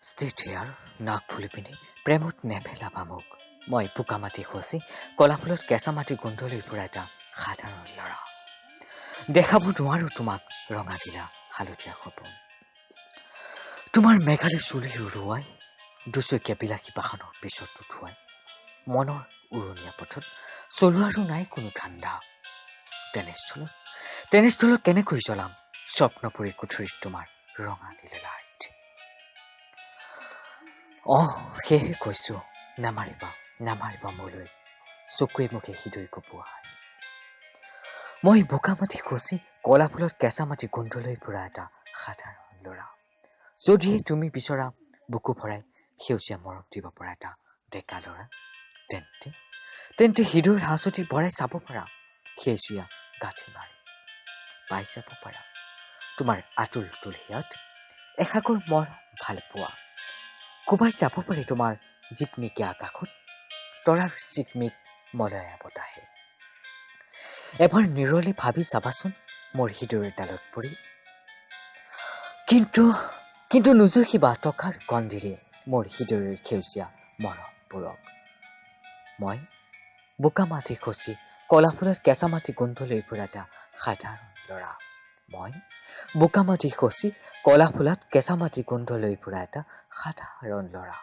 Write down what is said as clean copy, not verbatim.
স্থিত হিয়াৰ নাক ফুলি পিনি প্ৰেমত নেপেলাবা মোক মই বোকা মাটি খচি কলা ফুলত কেঁচা মাটি গোন্ধ লৈ ফুৰা এটা সাধাৰণ ল'ৰা দেখাব নোৱাৰো তোমাক ৰঙা লীলা হালধীয়া সপোন তোমাৰ মেঘালী চুলি উৰুৱাই দুচকীয়া বিলাসী বাহনৰ পিছত উঠুৱাই মনৰ উৰণীয়া পথত চলোৱাৰো নাই কোনো ঠাণ্ডা তেনেস্থলত কেনেকৈ জ্বলাম স্বপ্নপুৰী কুঠুৰীত তোমাৰ ৰঙা লীলাইট সেয়ে কৈছো নামাৰিবা মোলৈ চকুৱে মুখে হৃদয় কপোৱাই মই বোকা মাটি খচি কলা ফুলত কেঁচা মাটি গোন্ধ লৈ ফুৰা এটা সাধাৰণ ল'ৰা যদিহে তুমি বিচৰা বুকু ভৰাই সেউজীয়া মৰম দিব পৰা এটা ডেকা ল'ৰা তেন্তে হৃদয়ৰ হাঁচতি ভৰাই চাব পাৰা সেউজীয়া গাঁঠি মাৰি পাই যাব পাৰা তোমাৰ আতুল তুলিয়াত এসাগৰ মৰম ভাল পোৱা কোবাই যাব পাৰে তোমাৰ জিকমিকীয়া আকাশত তৰাৰ চিকমিক মলয়া বতাহে এবাৰ নিৰলে ভাবি চাবাচোন মোৰ হৃদয়ৰ ডালত পৰি কিন্তু নুজুখিবা টকাৰ গন্ধিৰে মোৰ হৃদয়ৰ সেউজীয়া মৰমবোৰক মই বোকা মাটি খচি কলা ফুলত কেঁচা মাটি গোন্ধ লৈ ফুৰা এটা সাধাৰণ ল'ৰা মই বোকা মাটি খচি কলা ফুলত কেঁচা মাটি গোন্ধ লৈ ফুৰা এটা সাধাৰণ ল'ৰা